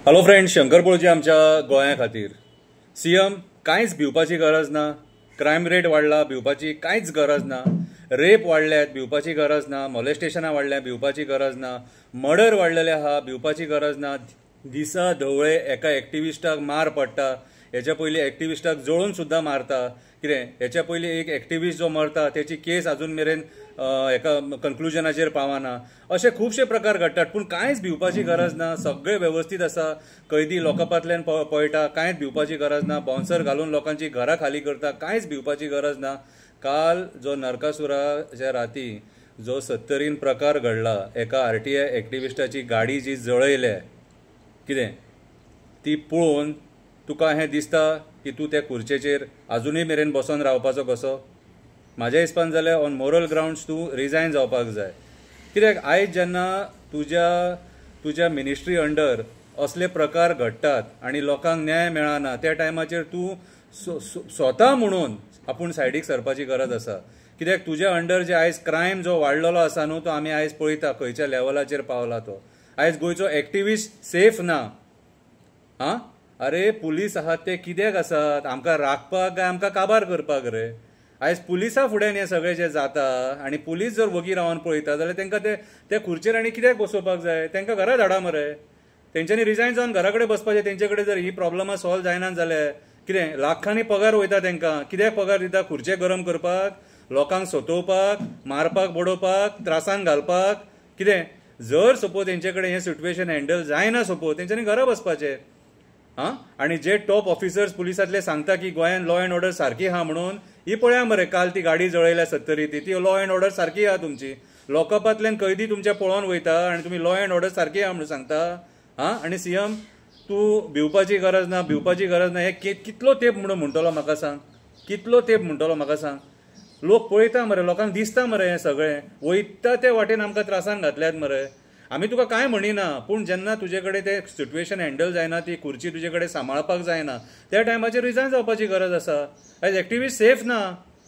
Hello friends, Shankar पळोवची आमच्या गोंया खातीर सीएम कांयच भिवपाची गरज ना. क्रायम रेट वाडला, भिवपाची कांयच गरज ना. रेप वाडल्यात, भिवपाची गरज ना. मॉलेस्टेशनां वाडल्या, भिवपाची गरज ना. मर्डर वाडलेले आहा, भिवपाची गरज ना. दिसा ढवळे एका एक्टिविस्टाक मार पडटा. हेच्या पयलीं एक्टिविस्टाक जळोवन सुद्दां मारता. कितें हेच्या पयलीं एक एक्टिविस्ट जो मरता त्याची केस अजून मेरेन एका कन्क्लुजनाचेर पावना. असे खुबशे प्रकार घडटात, पूण कांयच भिवपाची गरज ना. सगळे व्यवस्थीत आसा. कैदी लॉकअपांतल्यान पळयता, कांयच भिवपाची गरज ना. बाउन्सर घालून लोकांची घरां खाली करता, कांयच भिवपाची गरज ना. काल जो नरकासुराच्या राती जो 70 प्रकार घडला, एका आरटीआय एक्टिविस्टाची गाडी जी जळयल्या, कितें ती पळोवन तुका हें दिसता की तूं त्या खुर्चेचेर अजुनूय मेरेन बसून रावपाचो कसो? म्हाज्या हिसपान जाल्यार ऑन मोरल ग्राउंड्स तूं रिजायन जावपाक जाय. कित्याक आयज जेन्ना तुज्या मिनिस्ट्री अंडर असले प्रकार घडटात आनी लोकांक न्याय मेळना, त्या टायमाचेर तूं स्वता म्हणून आपूण सायडीक सरपाची गरज आसा. कित्याक तुज्या अंडर जे आयज क्रायम जो वाडलेलो आसा न्हू, तो आमी आयज पळयता खंयच्या लेवलाचेर पावला तो. आयज गोंयचो एक्टिविस्ट सेफ ना. अरे पुलीस आहात ते कित्याक आसात? आमकां राखपाक काय आमकां काबार करपाक रे? आयज पुलिसा फुड्यान हें सगळें जें जाता आनी पुलीस जर वगी रावन पळयता जाल्यार तांकां त्या खुर्चेर आनी कित्याक बसोवपाक जाय? तांकां घरा धाडा मरे. तेंच्यांनी रिजायन जावन घरा कडेन बसपाचें. तेंचे कडेन जर ही प्रॉब्लमां सॉल्व जायना जाल्यार कितें लाखांनी पगार वयता तांकां. कित्याक पगार दिता? खुर्चे गरम करपाक, लोकांक सतोवपाक, मारपाक, बडोवपाक, त्रासान घालपाक. कितें जर सपोज तेंचे कडेन हें सिट्युएशन हँडल जायना, सपोज तेंच्यांनी घरा बसपाचें. आणि जे टॉप ऑफिसर्स पुलिसांतले सांगता की गोंयान लॉ अँड ऑर्डर सारकी आहा म्हणून, ही पळया मरे काल ती गाडी जळयल्या 70 ती लॉ अँड ऑर्डर सारकी आहा तुमची. लॉकअपांतल्यान कैदी तुमच्या पळोवन वयता आनी तुमी लॉ अँड ऑर्डर सारकी आहा म्हणून सांगता. आनी सीएम तूं भिवपाची गरज ना, भिवपाची गरज ना. हे कितलो तेंप म्हणटलो म्हाका सांग? कितलो तेंप म्हणटलो म्हाका सांग? लोक पळयता मरे, लोकांक दिसता मरे हें सगळें. वयता ते वाटेन आमकां त्रासान घातल्यात मरे. आमी तुका कांय म्हणिना, पूण जेन्ना तुजे कडेन ते सिट्युएशन हँडल जायना, ती खुर्ची तुजे कडेन सांबाळपाक जायना, त्या टायमाचेर रिजायन जावपाची गरज आसा. आयज एक्टिविस्ट सेफ ना.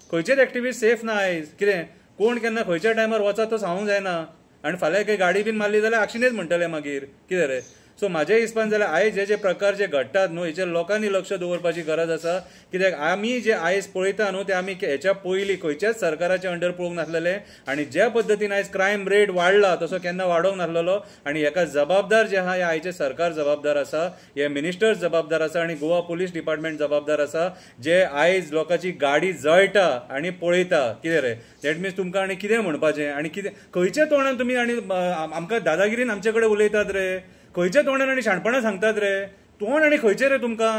खंयचेच एक्टिविस्ट सेफ ना आयज. कितें कोण केन्ना खंयच्या टायमार वचा तो सांगूंक जायना. आनी फाल्यां खंय गाडी बीन मारली जाल्यार आक्षिणेच म्हणटले मागीर. कितें रे? सो म्हाज्या हिसपान जाल्यार आयज जे प्रकार जे घडटात न्हू, हेचेर लोकांनी लक्ष दवरपाची गरज आसा. कित्याक आमी जे आयज पळयता न्हू, ते आमी हेच्या पयलीं खंयच्याच सरकाराच्या अंडर पळोवंक नासलेले. आनी ज्या पद्दतीन आयज क्रायम रेट वाडला तसो केन्ना वाडोवंक नासलेलो. आनी हेका जबाबदार जे आहा, हे आयचे सरकार जबाबदार आसा, हे मिनिस्टर्स जबाबदार आसा आनी गोवा पुलीस डिपार्टमेंट जबाबदार आसा, जे आयज लोकांची गाडी जळटा आनी पळयता. कितें रे? दॅट मिन्स तुमकां आनी कितें म्हणपाचें? आनी कितें खंयच्या तोंडान तुमी आनी आमकां दादागिरीन आमचे कडेन उलयतात रे? खंयच्या तोंडान आनी शाणपणां सांगतात रे? तोंड आनी खंयचें रे तुमकां?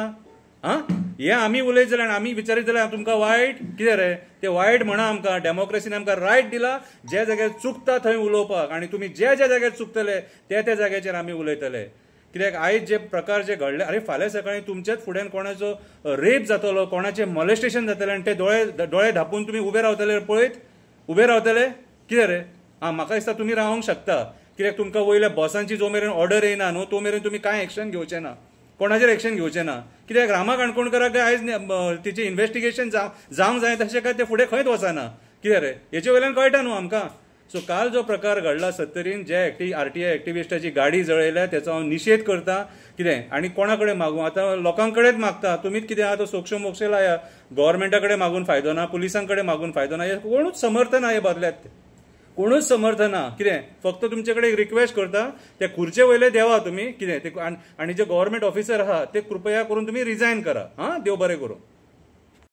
हे आमी उलयत जाल्यार आमी विचारीत जाल्यार तुमकां वायट? कितें रे? ते वायट म्हणा आमकां. डेमोक्रेसीन आमकां रायट दिला ज्या जाग्यार चुकता थंय उलोवपाक, आनी तुमी ज्या जाग्यार चुकतले त्या जाग्याचेर आमी उलयतले. कित्याक आयज जे प्रकार जे घडले, अरे फाल्यां सकाळीं तुमच्याच फुड्यान कोणाचो रेप जातलो, कोणाचें मॉलेस्टेशन जातलें आनी ते दोळे धापून तुमी उबे रावतले पळयत? उबे रावतले? कितें रे? म्हाका दिसता तुमी रावंक शकता. कित्याक तुमकां वयल्या बॉसांची जो मेरेन ऑर्डर येना न्हू, तो मेरेन तुमी कांय एक्शन घेवचें ना. कोणाचेर एक्शन घेवचें ना. कित्याक रामा काणकोणकराक आयज तिचें इन्व्हेस्टिगेशन जावंक जाय तशें काय ते फुडें खंयच वचना. कितें रे? हेचे वयल्यान कळटा न्हू आमकां. सो काल जो प्रकार घडला 70 जे आरटीआय एक्टिविस्टाची गाडी जळयल्या, तेचो हांव निशेध करता. कितें आनी कोणा कडेन मागूं? आतां लोकां कडेच मागता. तुमीच कितें आतां सोक्षो मोक्षे लाया. गव्हर्मेंटा कडेन मागून फायदो ना, पुलिसां कडेन मागून फायदो ना. हे कोणूच समर्थ ना. हे बदल्यात कोणूच समर्थ ना. कितें फक्त तुमचे कडेन एक रिक्वेस्ट करता, त्या खुर्चे वयले देवा तुमी. कितें आनी जे गव्हर्मेंट ऑफिसर आहा ते कृपया करून तुमी रिजायन करा. देव बरें करूं.